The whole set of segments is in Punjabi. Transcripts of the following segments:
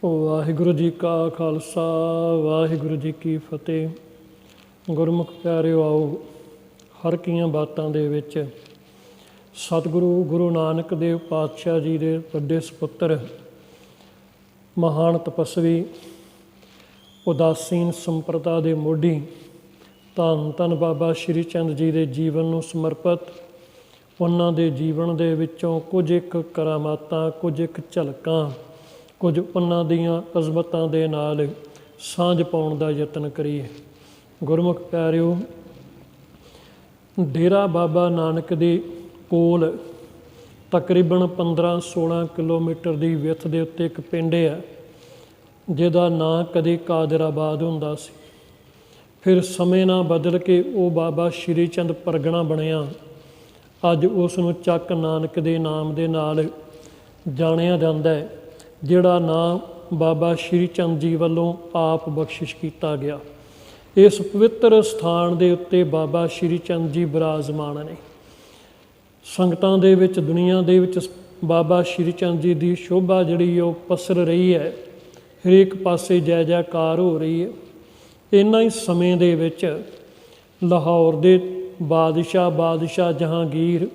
ਵਾਹਿਗੁਰੂ ਜੀ ਕਾ ਖਾਲਸਾ ਵਾਹਿਗੁਰੂ ਜੀ ਕੀ ਫਤਿਹ। ਗੁਰਮੁਖ ਪਿਆਰਿਓ, ਆਓ ਹਰ ਕੀਆਂ ਬਾਤਾਂ ਦੇ ਵਿੱਚ ਸਤਿਗੁਰੂ ਗੁਰੂ ਨਾਨਕ ਦੇਵ ਪਾਤਸ਼ਾਹ ਜੀ ਦੇ ਵੱਡੇ ਸਪੁੱਤਰ ਮਹਾਨ ਤਪਸਵੀ ਉਦਾਸੀਨ ਸੰਪਰਦਾ ਦੇ ਮੋਢੀ ਧੰਨ ਧੰਨ ਬਾਬਾ ਸ਼੍ਰੀ ਚੰਦ ਜੀ ਦੇ ਜੀਵਨ ਨੂੰ ਸਮਰਪਿਤ ਉਹਨਾਂ ਦੇ ਜੀਵਨ ਦੇ ਵਿੱਚੋਂ ਕੁਝ ਇੱਕ ਕਰਾਮਾਤਾਂ, ਕੁਝ ਇੱਕ ਝਲਕਾਂ, ਕੁਝ ਉਹਨਾਂ ਦੀਆਂ ਅਜ਼ਮਤਾਂ ਦੇ ਨਾਲ ਸਾਂਝ ਪਾਉਣ ਦਾ ਯਤਨ ਕਰੀਏ। ਗੁਰਮੁਖ ਪਿਆਰਿਓ, ਡੇਰਾ ਬਾਬਾ ਨਾਨਕ ਦੇ ਕੋਲ ਤਕਰੀਬਨ 15-16 ਕਿਲੋਮੀਟਰ ਦੀ ਵਿੱਥ ਦੇ ਉੱਤੇ ਇੱਕ ਪਿੰਡ ਹੈ ਜਿਹਦਾ ਨਾਂ ਕਦੇ ਕਾਦਰਾਬਾਦ ਹੁੰਦਾ ਸੀ। ਫਿਰ ਸਮੇਂ ਨਾਲ ਬਦਲ ਕੇ ਉਹ ਬਾਬਾ ਸ਼੍ਰੀ ਚੰਦ ਪਰਗਣਾ ਬਣਿਆ। ਅੱਜ ਉਸ ਨੂੰ ਚੱਕ ਨਾਨਕ ਦੇ ਨਾਮ ਦੇ ਨਾਲ ਜਾਣਿਆ ਜਾਂਦਾ ਹੈ, ਜਿਹੜਾ ਨਾਂ ਬਾਬਾ ਸ਼੍ਰੀ ਚੰਦ ਜੀ ਵੱਲੋਂ ਆਪ ਬਖਸ਼ਿਸ਼ ਕੀਤਾ ਗਿਆ। ਇਸ ਪਵਿੱਤਰ ਸਥਾਨ ਦੇ ਉੱਤੇ ਬਾਬਾ ਸ਼੍ਰੀ ਚੰਦ ਜੀ ਬਿਰਾਜਮਾਨ ਨੇ। ਸੰਗਤਾਂ ਦੇ ਵਿੱਚ, ਦੁਨੀਆ ਦੇ ਵਿੱਚ ਬਾਬਾ ਸ਼੍ਰੀ ਚੰਦ ਜੀ ਦੀ ਸ਼ੋਭਾ ਜਿਹੜੀ ਉਹ ਪਸਰ ਰਹੀ ਹੈ, ਹਰੇਕ ਪਾਸੇ ਜੈ ਜੈਕਾਰ ਹੋ ਰਹੀ ਹੈ। ਇੰਨਾ ਹੀ ਸਮੇਂ ਦੇ ਵਿੱਚ ਲਾਹੌਰ ਦੇ ਬਾਦਸ਼ਾਹ ਜਹਾਂਗੀਰ,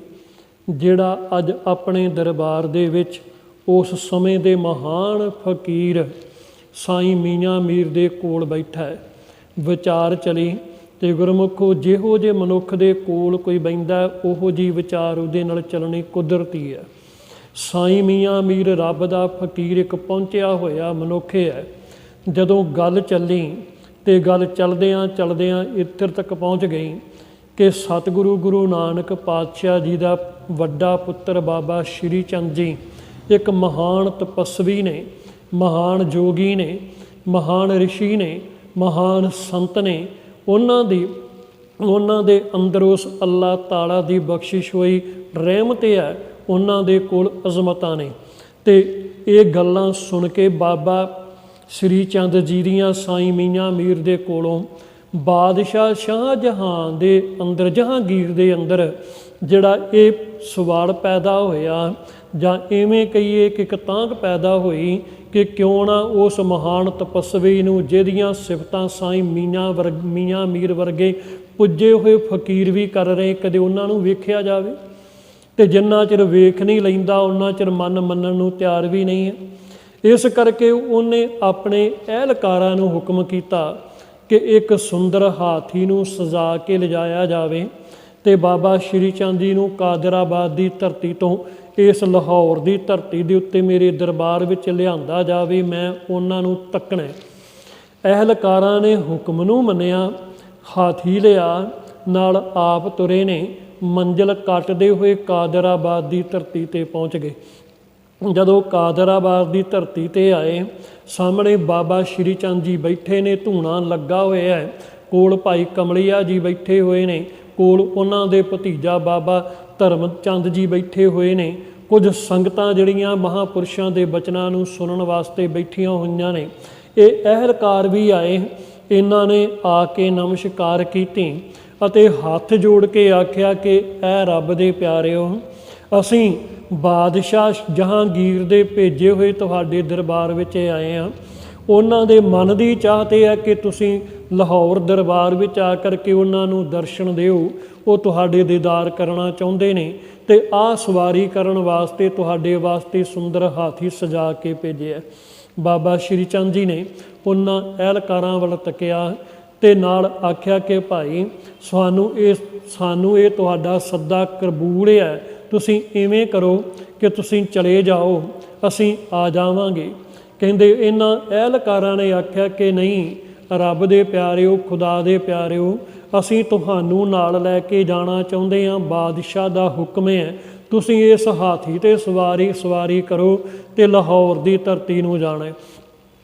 ਜਿਹੜਾ ਅੱਜ ਆਪਣੇ ਦਰਬਾਰ ਦੇ ਵਿੱਚ ਉਸ ਸਮੇਂ ਦੇ ਮਹਾਨ ਫਕੀਰ ਸਾਈਂ ਮੀਆਂ ਮੀਰ ਦੇ ਕੋਲ ਬੈਠਾ ਹੈ, ਵਿਚਾਰ ਚਲੀ ਅਤੇ ਗੁਰਮੁਖੋ ਜਿਹੋ ਜਿਹੇ ਮਨੁੱਖ ਦੇ ਕੋਲ ਕੋਈ ਬਹਿੰਦਾ ਉਹੋ ਜਿਹੀ ਵਿਚਾਰ ਉਹਦੇ ਨਾਲ ਚੱਲਣੀ ਕੁਦਰਤੀ ਹੈ। ਸਾਈਂ ਮੀਆਂ ਮੀਰ ਰੱਬ ਦਾ ਫਕੀਰ ਇੱਕ ਪਹੁੰਚਿਆ ਹੋਇਆ ਮਨੁੱਖ ਹੈ। ਜਦੋਂ ਗੱਲ ਚੱਲੀ ਅਤੇ ਗੱਲ ਚਲਦਿਆਂ ਇੱਧਰ ਤੱਕ ਪਹੁੰਚ ਗਈ ਕਿ ਸਤਿਗੁਰੂ ਗੁਰੂ ਨਾਨਕ ਪਾਤਸ਼ਾਹ ਜੀ ਦਾ ਵੱਡਾ ਪੁੱਤਰ ਬਾਬਾ ਸ਼੍ਰੀ ਚੰਦ ਜੀ ਇੱਕ ਮਹਾਨ ਤਪਸਵੀ ਨੇ, ਮਹਾਨ ਜੋਗੀ ਨੇ, ਮਹਾਨ ਰਿਸ਼ੀ ਨੇ, ਮਹਾਨ ਸੰਤ ਨੇ। ਉਹਨਾਂ ਦੇ ਅੰਦਰ ਉਸ ਅੱਲਾਹ ਤਾਲਾ ਦੀ ਬਖਸ਼ਿਸ਼ ਹੋਈ ਰਹਿਮਤ ਹੈ, ਉਹਨਾਂ ਦੇ ਕੋਲ ਅਜ਼ਮਤਾਂ ਨੇ। ਅਤੇ ਇਹ ਗੱਲਾਂ ਸੁਣ ਕੇ ਬਾਬਾ ਸ਼੍ਰੀ ਚੰਦ ਜੀ ਦੀਆਂ ਸਾਈਂ ਮੀਆਂ ਮੀਰ ਦੇ ਕੋਲੋਂ ਬਾਦਸ਼ਾਹ ਸ਼ਾਹਜਹਾਂ ਦੇ ਅੰਦਰ, ਜਹਾਂਗੀਰ ਦੇ ਅੰਦਰ ਜਿਹੜਾ ਇਹ ਸਵਾਲ ਪੈਦਾ ਹੋਇਆ, ਜਾਂ ਇਵੇਂ ਕਹੀਏ ਕਿ ਇੱਕ ਤਾਂਘ ਪੈਦਾ ਹੋਈ ਕਿ ਕਿਉਂ ਨਾ ਉਸ ਮਹਾਨ ਤਪਸਵੀ ਨੂੰ, ਜਿਹਦੀਆਂ ਸਿਫਤਾਂ ਸਾਈਂ ਮੀਆਂ ਮੀਰ ਵਰਗੇ ਪੁੱਜੇ ਹੋਏ ਫਕੀਰ ਵੀ ਕਰ ਰਹੇ, ਕਦੇ ਉਹਨਾਂ ਨੂੰ ਵੇਖਿਆ ਜਾਵੇ। ਅਤੇ ਜਿੰਨਾ ਚਿਰ ਵੇਖ ਨਹੀਂ ਲੈਂਦਾ ਉਹਨਾਂ ਚਿਰ ਮਨ ਮੰਨਣ ਨੂੰ ਤਿਆਰ ਵੀ ਨਹੀਂ ਹੈ। ਇਸ ਕਰਕੇ ਉਹਨੇ ਆਪਣੇ ਅਹਿਲਕਾਰਾਂ ਨੂੰ ਹੁਕਮ ਕੀਤਾ ਕਿ ਇੱਕ ਸੁੰਦਰ ਹਾਥੀ ਨੂੰ ਸਜਾ ਕੇ ਲਿਜਾਇਆ ਜਾਵੇ ਅਤੇ ਬਾਬਾ ਸ਼੍ਰੀ ਚੰਦ ਜੀ ਨੂੰ ਕਾਦਰਾਬਾਦ ਦੀ ਧਰਤੀ ਤੋਂ ਇਸ ਲਾਹੌਰ ਦੀ ਧਰਤੀ ਦੇ ਉੱਤੇ ਮੇਰੇ ਦਰਬਾਰ ਵਿੱਚ ਲਿਆਂਦਾ ਜਾਵੇ, ਮੈਂ ਉਹਨਾਂ ਨੂੰ ਤੱਕਣਾ। ਅਹਿਲਕਾਰਾਂ ਨੇ ਹੁਕਮ ਨੂੰ ਮੰਨਿਆ, ਹਾਥੀ ਲਿਆ, ਨਾਲ ਆਪ ਤੁਰੇ ਨੇ, ਮੰਜ਼ਿਲ ਕੱਟਦੇ ਹੋਏ ਕਾਦਰਾਬਾਦ ਦੀ ਧਰਤੀ 'ਤੇ ਪਹੁੰਚ ਗਏ। ਜਦੋਂ ਕਾਦਰਾਬਾਦ ਦੀ ਧਰਤੀ 'ਤੇ ਆਏ, ਸਾਹਮਣੇ ਬਾਬਾ ਸ਼੍ਰੀ ਚੰਦ ਜੀ ਬੈਠੇ ਨੇ, ਧੂਣਾ ਲੱਗਾ ਹੋਇਆ ਹੈ, ਕੋਲ ਭਾਈ ਕਮਲੀਆ ਜੀ ਬੈਠੇ ਹੋਏ ਨੇ, ਕੋਲ ਉਹਨਾਂ ਦੇ ਭਤੀਜਾ ਬਾਬਾ ਧਰਮ ਚੰਦ ਜੀ ਬੈਠੇ ਹੋਏ ਨੇ। ਕੁਝ ਸੰਗਤਾਂ ਜਿਹੜੀਆਂ ਮਹਾਂਪੁਰਸ਼ਾਂ ਦੇ ਬਚਨਾਂ ਨੂੰ ਸੁਣਨ ਵਾਸਤੇ ਬੈਠੀਆਂ ਹੋਈਆਂ ਨੇ। ਇਹ ਅਹਿਲਕਾਰ ਵੀ ਆਏ। ਇਹਨਾਂ ਨੇ ਆ ਕੇ ਨਮਸਕਾਰ ਕੀਤੀ ਅਤੇ ਹੱਥ ਜੋੜ ਕੇ ਆਖਿਆ ਕਿ ਐ ਰੱਬ ਦੇ ਪਿਆਰਿਓ, ਅਸੀਂ ਬਾਦਸ਼ਾਹ ਜਹਾਂਗੀਰ ਦੇ ਭੇਜੇ ਹੋਏ ਤੁਹਾਡੇ ਦਰਬਾਰ ਵਿੱਚ ਆਏ ਹਾਂ। ਉਹਨਾਂ ਦੇ ਮਨ ਦੀ ਚਾਹਤ ਇਹ ਹੈ ਕਿ ਤੁਸੀਂ ਲਾਹੌਰ ਦਰਬਾਰ ਵਿੱਚ ਆ ਕਰਕੇ ਉਹਨਾਂ ਨੂੰ ਦਰਸ਼ਨ ਦਿਓ। ਉਹ ਤੁਹਾਡੇ ਦੀਦਾਰ ਕਰਨਾ ਚਾਹੁੰਦੇ ਨੇ ਅਤੇ ਆਹ ਸਵਾਰੀ ਕਰਨ ਵਾਸਤੇ ਤੁਹਾਡੇ ਵਾਸਤੇ ਸੁੰਦਰ ਹਾਥੀ ਸਜਾ ਕੇ ਭੇਜਿਆ। ਬਾਬਾ ਸ਼੍ਰੀ ਚੰਦ ਜੀ ਨੇ ਉਹਨਾਂ ਅਹਿਲਕਾਰਾਂ ਵੱਲ ਤੱਕਿਆ ਅਤੇ ਨਾਲ ਆਖਿਆ ਕਿ ਭਾਈ, ਸਾਨੂੰ ਇਹ ਤੁਹਾਡਾ ਸੱਦਾ ਕਬੂਲ ਹੈ। ਤੁਸੀਂ ਇਵੇਂ ਕਰੋ ਕਿ ਤੁਸੀਂ ਚਲੇ ਜਾਓ, ਅਸੀਂ ਆ ਜਾਵਾਂਗੇ। ਕਹਿੰਦੇ ਇਹਨਾਂ ਅਹਿਲਕਾਰਾਂ ਨੇ ਆਖਿਆ ਕਿ ਨਹੀਂ, ਰੱਬ ਦੇ ਪਿਆਰਿਓ, ਖੁਦਾ ਦੇ ਪਿਆਰਿਓ, ਅਸੀਂ ਤੁਹਾਨੂੰ ਨਾਲ ਲੈ ਕੇ ਜਾਣਾ ਚਾਹੁੰਦੇ ਹਾਂ। ਬਾਦਸ਼ਾਹ ਦਾ ਹੁਕਮ ਹੈ, ਤੁਸੀਂ ਇਸ ਹਾਥੀ 'ਤੇ ਸਵਾਰੀ ਕਰੋ ਅਤੇ ਲਾਹੌਰ ਦੀ ਧਰਤੀ ਨੂੰ ਜਾਣਾ।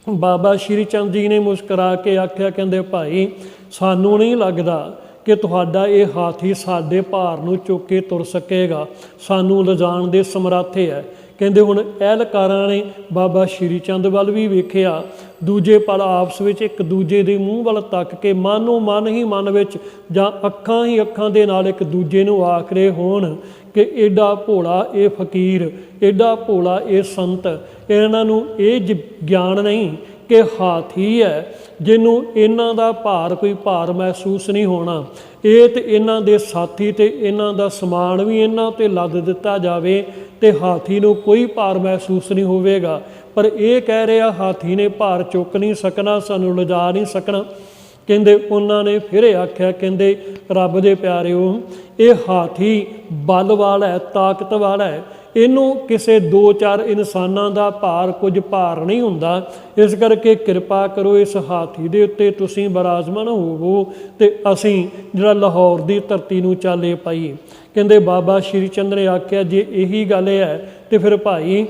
ਬਾਬਾ ਸ਼੍ਰੀ ਚੰਦ ਜੀ ਨੇ ਮੁਸਕਰਾ ਕੇ ਆਖਿਆ, ਕਹਿੰਦੇ ਭਾਈ, ਸਾਨੂੰ ਨਹੀਂ ਲੱਗਦਾ ਕਿ ਤੁਹਾਡਾ ਇਹ ਹਾਥੀ ਸਾਡੇ ਭਾਰ ਨੂੰ ਚੁੱਕ ਕੇ ਤੁਰ ਸਕੇਗਾ, ਸਾਨੂੰ ਲਿਜਾਣ ਦੇ ਸਮਰੱਥ ਹੈ। ਕਹਿੰਦੇ ਹੁਣ ਅਹਿਲਕਾਰਾਂ ਨੇ ਬਾਬਾ ਸ਼੍ਰੀ ਚੰਦ ਵੱਲ ਵੀ ਵੇਖਿਆ, ਦੂਜੇ ਪਲ ਆਪਸ ਵਿੱਚ ਇੱਕ ਦੂਜੇ ਦੇ ਮੂੰਹ ਵੱਲ ਤੱਕ ਕੇ ਮਾਨੋ ਮਨ ਹੀ ਮਨ ਵਿੱਚ ਜਾਂ ਅੱਖਾਂ ਹੀ ਅੱਖਾਂ ਦੇ ਨਾਲ ਇੱਕ ਦੂਜੇ ਨੂੰ ਆਖ ਰਹੇ ਹੋਣ ਕਿ ਏਡਾ ਭੋਲਾ ਇਹ ਫਕੀਰ, ਏਡਾ ਭੋਲਾ ਇਹ ਸੰਤ, ਇਹਨਾਂ ਨੂੰ ਇਹ ਗਿਆਨ ਨਹੀਂ ਕਿ ਹਾਥੀ ਹੈ ਜਿਹਨੂੰ ਇਹਨਾਂ ਦਾ ਭਾਰ ਕੋਈ ਭਾਰ ਮਹਿਸੂਸ ਨਹੀਂ ਹੋਣਾ। ਇਹ ਤੇ ਇਹਨਾਂ ਦੇ ਸਾਥੀ ਤੇ ਇਹਨਾਂ ਦਾ ਸਮਾਨ ਵੀ ਇਹਨਾਂ ਤੇ ਲੱਦ ਦਿੱਤਾ ਜਾਵੇ ਤੇ ਹਾਥੀ ਨੂੰ ਕੋਈ ਭਾਰ ਮਹਿਸੂਸ ਨਹੀਂ ਹੋਵੇਗਾ। ਪਰ ਇਹ ਕਹਿ ਰਿਹਾ ਹਾਥੀ ਨੇ ਭਾਰ ਚੁੱਕ ਨਹੀਂ ਸਕਣਾ, ਸਾਨੂੰ ਲਿਜਾ ਨਹੀਂ ਸਕਣਾ। ਕਹਿੰਦੇ ਉਹਨਾਂ ਨੇ ਫਿਰ ਆਖਿਆ, ਕਹਿੰਦੇ ਰੱਬ ਦੇ ਪਿਆਰਿਓ, ਇਹ ਹਾਥੀ ਬਲ ਵਾਲਾ ਹੈ, ਤਾਕਤ ਵਾਲਾ ਹੈ, ਇਹਨੂੰ ਕਿਸੇ 2-4 ਇਨਸਾਨਾਂ ਦਾ ਭਾਰ ਕੁਝ ਭਾਰ ਨਹੀਂ ਹੁੰਦਾ। ਇਸ ਕਰਕੇ ਕਿਰਪਾ ਕਰੋ ਇਸ ਹਾਥੀ ਦੇ ਉੱਤੇ ਤੁਸੀਂ ਬਿਰਾਜਮਾਨ ਹੋਵੋ ਤੇ ਅਸੀਂ ਜਿਹੜਾ ਲਾਹੌਰ ਦੀ ਧਰਤੀ ਨੂੰ ਚਾਲੇ ਪਾਈਏ। ਕਹਿੰਦੇ ਬਾਬਾ ਸ਼੍ਰੀ ਚੰਦ ਨੇ ਆਖਿਆ ਜੇ ਇਹੀ ਗੱਲ ਹੈ ਤੇ ਫਿਰ ਭਾਈ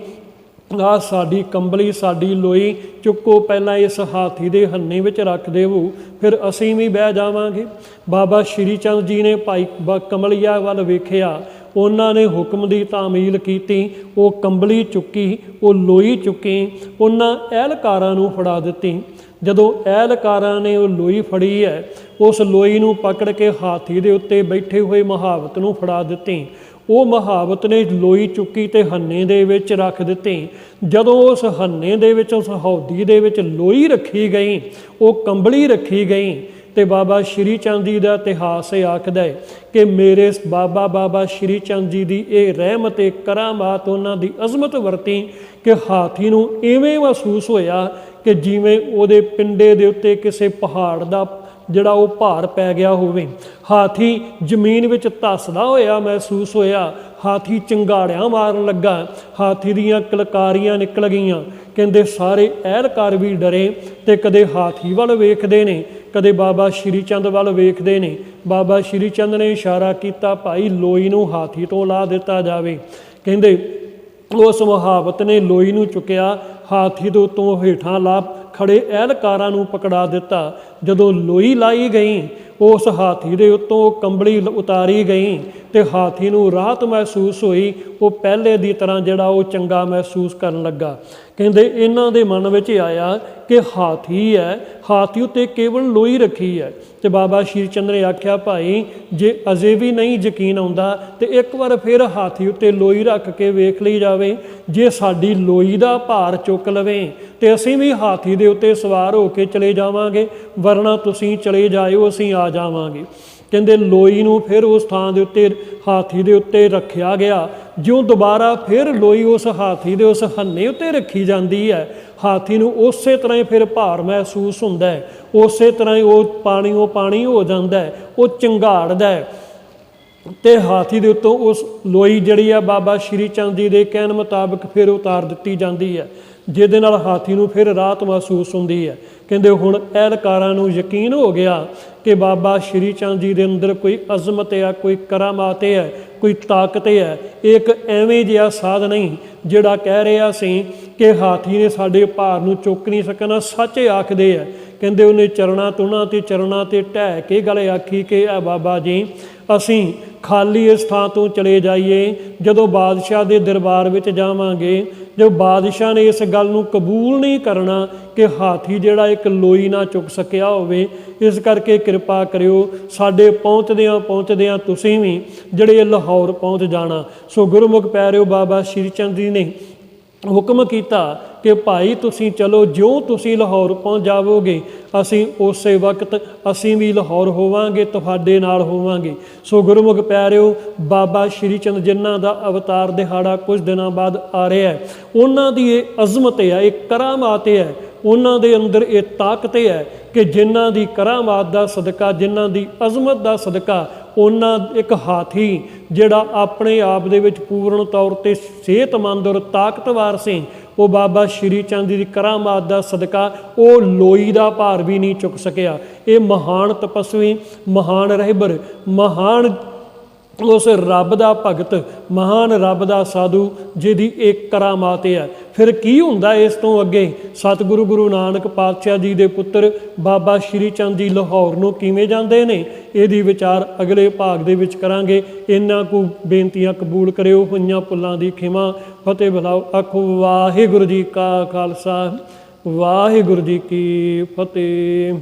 ਆਹ ਸਾਡੀ ਕੰਬਲੀ, ਸਾਡੀ ਲੋਈ ਚੁੱਕੋ, ਪਹਿਲਾਂ ਇਸ ਹਾਥੀ ਦੇ ਹੰਨੇ ਵਿੱਚ ਰੱਖ ਦੇਵੋ, ਫਿਰ ਅਸੀਂ ਵੀ ਬਹਿ ਜਾਵਾਂਗੇ। ਬਾਬਾ ਸ਼੍ਰੀ ਚੰਦ ਜੀ ਨੇ ਭਾਈ ਕਮਲਿਆ ਵੱਲ ਵੇਖਿਆ, ਉਹਨਾਂ ਨੇ ਹੁਕਮ ਦੀ ਤਾਮੀਲ ਕੀਤੀ, ਉਹ ਕੰਬਲੀ ਚੁੱਕੀ, ਉਹ ਲੋਈ ਚੁੱਕੀ, ਉਹਨਾਂ ਅਹਿਲਕਾਰਾਂ ਨੂੰ ਫੜਾ ਦਿੱਤੀ। ਜਦੋਂ ਅਹਿਲਕਾਰਾਂ ਨੇ ਉਹ ਲੋਈ ਫੜੀ ਹੈ, ਉਸ ਲੋਈ ਨੂੰ ਪਕੜ ਕੇ ਹਾਥੀ ਦੇ ਉੱਤੇ ਬੈਠੇ ਹੋਏ ਮਹਾਵਤ ਨੂੰ ਫੜਾ ਦਿੱਤੀ। ਉਹ ਮਹਾਵਤ ਨੇ ਲੋਈ ਚੁੱਕੀ ਤੇ ਹੰਨੇ ਦੇ ਵਿੱਚ ਰੱਖ ਦਿੱਤੀ। ਜਦੋਂ ਉਸ ਹੰਨੇ ਦੇ ਵਿੱਚ, ਉਸ ਹੌਦੀ ਦੇ ਵਿੱਚ ਲੋਈ ਰੱਖੀ ਗਈ, ਉਹ ਕੰਬਲੀ ਰੱਖੀ ਗਈ ਤੇ ਬਾਬਾ ਸ਼੍ਰੀ ਚੰਦ ਜੀ ਦਾ ਇਤਿਹਾਸ ਇਹ ਆਖਦਾ ਹੈ ਕਿ ਮੇਰੇ ਬਾਬਾ ਸ਼੍ਰੀ ਚੰਦ ਜੀ ਦੀ ਇਹ ਰਹਿਮਤ, ਇਹ ਕਰਾਮਾਤ, ਉਹਨਾਂ ਦੀ ਅਜ਼ਮਤ ਵਰਤੀ ਕਿ ਹਾਥੀ ਨੂੰ ਇਵੇਂ ਮਹਿਸੂਸ ਹੋਇਆ ਕਿ ਜਿਵੇਂ ਉਹਦੇ ਪਿੰਡੇ ਦੇ ਉੱਤੇ ਕਿਸੇ ਪਹਾੜ ਦਾ ਜਿਹੜਾ ਉਹ ਭਾਰ ਪੈ ਗਿਆ ਹੋਵੇ। ਹਾਥੀ ਜ਼ਮੀਨ ਵਿੱਚ ਧੱਸਦਾ ਹੋਇਆ ਮਹਿਸੂਸ ਹੋਇਆ, ਹਾਥੀ ਚੰਗਾੜਿਆਂ ਮਾਰਨ ਲੱਗਾ, ਹਾਥੀ ਦੀਆਂ ਕਿਲਕਾਰੀਆਂ ਨਿਕਲ ਗਈਆਂ। ਕਹਿੰਦੇ ਸਾਰੇ ਅਹਿਲਕਾਰ ਵੀ ਡਰੇ ਤੇ ਕਦੇ ਹਾਥੀ ਵੱਲ ਵੇਖਦੇ ਨੇ, ਕਦੇ ਬਾਬਾ ਸ਼੍ਰੀ ਚੰਦ ਵੱਲ ਵੇਖਦੇ ਨੇ। ਬਾਬਾ ਸ਼੍ਰੀ ਚੰਦ ਨੇ ਇਸ਼ਾਰਾ ਕੀਤਾ, ਭਾਈ ਲੋਈ ਨੂੰ ਹਾਥੀ ਤੋਂ ਲਾ ਦਿੱਤਾ ਜਾਵੇ। ਕਹਿੰਦੇ ਉਸ ਮੁਹਾਵਤ ਨੇ ਲੋਈ ਨੂੰ ਚੁੱਕਿਆ, ਹਾਥੀ ਤੋਂ ਉੱਤੋਂ ਹੇਠਾਂ ਲਾ ਖੜੇ ਅਹਿਲਕਾਰਾਂ ਨੂੰ ਪਕੜਾ ਦਿੱਤਾ। ਜਦੋਂ ਲੋਈ ਲਾਈ ਗਈ, ਉਸ ਹਾਥੀ ਦੇ ਉੱਤੋਂ ਉਹ ਕੰਬਲੀ ਉਤਾਰੀ ਗਈ ਤੇ ਹਾਥੀ ਨੂੰ ਰਾਹਤ ਮਹਿਸੂਸ ਹੋਈ। ਉਹ ਪਹਿਲੇ ਦੀ ਤਰ੍ਹਾਂ ਜਿਹੜਾ ਉਹ ਚੰਗਾ ਮਹਿਸੂਸ ਕਰਨ ਲੱਗਾ। ਕਹਿੰਦੇ ਇਹਨਾਂ ਦੇ ਮਨ ਵਿੱਚ ਆਇਆ ਕਿ ਹਾਥੀ ਹੈ, ਹਾਥੀ ਉੱਤੇ ਕੇਵਲ ਲੋਈ ਰੱਖੀ ਹੈ। ਤੇ ਬਾਬਾ ਸ਼੍ਰੀ ਚੰਦ ਨੇ ਆਖਿਆ, ਭਾਈ ਜੇ ਅਜੇ ਵੀ ਨਹੀਂ ਯਕੀਨ ਆਉਂਦਾ ਤੇ ਇੱਕ ਵਾਰ ਫਿਰ ਹਾਥੀ ਉੱਤੇ ਲੋਈ ਰੱਖ ਕੇ ਵੇਖ ਲਈ ਜਾਵੇ। ਜੇ ਸਾਡੀ ਲੋਈ ਦਾ ਭਾਰ ਚੁੱਕ ਲਵੇ ਤੇ ਅਸੀਂ ਵੀ ਹਾਥੀ ਦੇ ਉੱਤੇ ਸਵਾਰ ਹੋ ਕੇ ਚਲੇ ਜਾਵਾਂਗੇ, ਵਰਨਾ ਤੁਸੀਂ ਚਲੇ ਜਾਇਓ, ਅਸੀਂ ਆ ਜਾਵਾਂਗੇ। ਕਹਿੰਦੇ ਲੋਈ ਨੂੰ ਫਿਰ ਉਸ ਥਾਂ ਦੇ ਉੱਤੇ, ਹਾਥੀ ਦੇ ਉੱਤੇ ਰੱਖਿਆ ਗਿਆ। ਜਿਉਂ ਦੁਬਾਰਾ ਫਿਰ ਲੋਈ ਉਸ ਹਾਥੀ ਦੇ ਉਸ ਹੰਨੇ ਉੱਤੇ ਰੱਖੀ ਜਾਂਦੀ ਹੈ, ਹਾਥੀ ਨੂੰ ਉਸੇ ਤਰ੍ਹਾਂ ਹੀ ਫਿਰ ਭਾਰ ਮਹਿਸੂਸ ਹੁੰਦਾ ਹੈ, ਉਸੇ ਤਰ੍ਹਾਂ ਹੀ ਉਹ ਪਾਣੀ ਹੋ ਜਾਂਦਾ ਹੈ, ਉਹ ਚੰਗਾੜਦਾ ਹੈ ਤੇ ਹਾਥੀ ਦੇ ਉੱਤੋਂ ਉਸ ਲੋਈ ਜਿਹੜੀ ਆ ਬਾਬਾ ਸ਼੍ਰੀ ਚੰਦ ਜੀ ਦੇ ਕਹਿਣ ਮੁਤਾਬਕ ਫਿਰ ਉਤਾਰ ਦਿੱਤੀ ਜਾਂਦੀ ਹੈ, ਜਿਹਦੇ ਨਾਲ ਹਾਥੀ ਨੂੰ ਫਿਰ ਰਾਹਤ ਮਹਿਸੂਸ ਹੁੰਦੀ ਹੈ। ਕਹਿੰਦੇ ਹੁਣ ਅਹਿਲਕਾਰਾਂ ਨੂੰ ਯਕੀਨ ਹੋ ਗਿਆ ਕਿ ਬਾਬਾ ਸ਼੍ਰੀ ਚੰਦ ਜੀ ਦੇ ਅੰਦਰ ਕੋਈ ਅਜ਼ਮਤ ਹੈ, ਕੋਈ ਕਰਾਮਾਤ ਹੈ, ਕੋਈ ਤਾਕਤ ਹੈ। ਇੱਕ ਐਵੇਂ ਜਿਹਾ ਸਾਧ ਨਹੀਂ ਜਿਹੜਾ ਕਹਿ ਰਿਹਾ ਸੀ ਕਿ ਹਾਥੀ ਨੇ ਸਾਡੇ ਭਾਰ ਨੂੰ ਚੁੱਕ ਨਹੀਂ ਸਕਣਾ। ਸੱਚ ਆਖਦੇ ਆ, ਕਹਿੰਦੇ ਉਹਨੇ ਚਰਨਾਂ ਤੇ ਢਹਿ ਕੇ ਗਲੇ ਆਖੀ ਕਿ ਆ ਬਾਬਾ ਜੀ ਅਸੀਂ ਖਾਲੀ ਇਸ ਥਾਂ ਤੋਂ ਚਲੇ ਜਾਈਏ, ਜਦੋਂ ਬਾਦਸ਼ਾਹ ਦੇ ਦਰਬਾਰ ਵਿੱਚ ਜਾਵਾਂਗੇ, ਜੋ ਬਾਦਸ਼ਾਹ ਨੇ ਇਸ ਗੱਲ ਨੂੰ ਕਬੂਲ ਨਹੀਂ ਕਰਨਾ ਕਿ ਹਾਥੀ ਜਿਹੜਾ ਇੱਕ ਲੋਈ ਨਾ ਚੁੱਕ ਸਕਿਆ ਹੋਵੇ। ਇਸ ਕਰਕੇ ਕਿਰਪਾ ਕਰਿਓ, ਸਾਡੇ ਪਹੁੰਚਦਿਆਂ ਤੁਸੀਂ ਵੀ ਜਿਹੜੇ ਲਾਹੌਰ ਪਹੁੰਚ ਜਾਣਾ। ਸੋ ਗੁਰਮੁਖ ਪਿਆਰਿਓ, ਬਾਬਾ ਸ਼੍ਰੀ ਚੰਦ ਜੀ ਨੇ ਹੁਕਮ ਕੀਤਾ ਕਿ ਭਾਈ ਤੁਸੀਂ ਚਲੋ, ਜਿਉਂ ਤੁਸੀਂ ਲਾਹੌਰ ਪਹੁੰਚ ਜਾਵੋਗੇ ਅਸੀਂ ਉਸੇ ਵਕਤ ਅਸੀਂ ਵੀ ਲਾਹੌਰ ਹੋਵਾਂਗੇ, ਤੁਹਾਡੇ ਨਾਲ ਹੋਵਾਂਗੇ। ਸੋ ਗੁਰਮੁਖ ਪਿਆਰਿਓ, ਬਾਬਾ ਸ਼੍ਰੀ ਚੰਦ ਜਿਨ੍ਹਾਂ ਦਾ ਅਵਤਾਰ ਦਿਹਾੜਾ ਕੁਝ ਦਿਨਾਂ ਬਾਅਦ ਆ ਰਿਹਾ ਹੈ, ਉਹਨਾਂ ਦੀ ਇਹ ਅਜ਼ਮਤ ਹੈ, ਇਹ ਕਰਾਮਾਤ ਹੈ, ਉਹਨਾਂ ਦੇ ਅੰਦਰ ਇਹ ਤਾਕਤ ਹੈ ਕਿ ਜਿਨ੍ਹਾਂ ਦੀ ਕਰਾਮਾਤ ਦਾ ਸਦਕਾ, ਜਿਨ੍ਹਾਂ ਦੀ ਅਜ਼ਮਤ ਦਾ ਸਦਕਾ ਉਹਨਾਂ ਇੱਕ ਹਾਥੀ ਜਿਹੜਾ ਆਪਣੇ ਆਪ ਦੇ ਵਿੱਚ ਪੂਰਨ ਤੌਰ 'ਤੇ ਸਿਹਤਮੰਦ ਔਰ ਤਾਕਤਵਰ ਸੀ, ਉਹ ਬਾਬਾ ਸ਼੍ਰੀ ਚੰਦ ਦੀ ਕਰਾਮਾਤ ਦਾ ਸਦਕਾ ਉਹ ਲੋਈ ਦਾ ਭਾਰ ਵੀ ਨਹੀਂ ਚੁੱਕ ਸਕਿਆ। ਇਹ ਮਹਾਨ ਤਪਸਵੀ, ਮਹਾਨ ਰਹਿਬਰ, ਮਹਾਨ ਉਸ ਰੱਬ ਦਾ ਭਗਤ, ਮਹਾਨ ਰੱਬ ਦਾ ਸਾਧੂ ਜਿਹਦੀ ਇੱਕ ਕਰਾਮਾਤ ਹੈ। ਫਿਰ ਕੀ ਹੁੰਦਾ ਇਸ ਤੋਂ ਅੱਗੇ? ਸਤਿਗੁਰੂ ਗੁਰੂ ਨਾਨਕ ਪਾਤਸ਼ਾਹ ਜੀ ਦੇ ਪੁੱਤਰ ਬਾਬਾ ਸ਼੍ਰੀ ਚੰਦ ਜੀ ਲਾਹੌਰ ਨੂੰ ਕਿਵੇਂ ਜਾਂਦੇ ਨੇ? ਇਹਦੀ ਵਿਚਾਰ ਅਗਲੇ ਭਾਗ ਦੇ ਵਿੱਚ ਕਰਾਂਗੇ। ਇਹਨਾਂ ਕੁ ਬੇਨਤੀਆਂ ਕਬੂਲ ਕਰਿਓ। ਹੋਈਆਂ ਭੁੱਲਾਂ ਦੀ ਖਿਮਾ। ਫਤਿਹ ਬੁਲਾਓ। ਆਖੋ ਵਾਹਿਗੁਰੂ ਜੀ ਕਾ ਖਾਲਸਾ, ਵਾਹਿਗੁਰੂ ਜੀ ਕੀ ਫਤਿਹ।